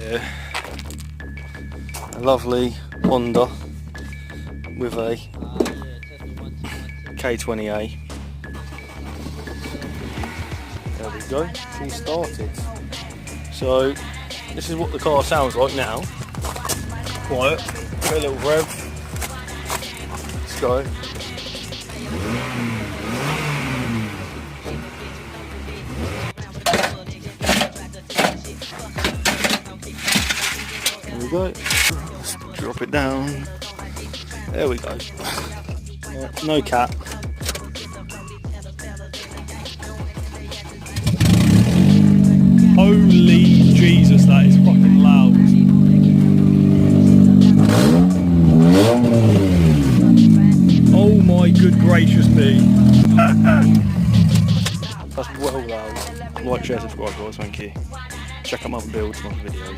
Yeah. A lovely Honda with a K20A. There we go, it's all started. So this is what the car sounds like now. Quiet, give it a little rev. Let's go. There we go. Let's drop it down. There we go. No cat. Holy Jesus, that is fucking loud. Oh my good gracious me. That's well loud. Like, share, subscribe guys, thank you. Check out my other builds, my other videos.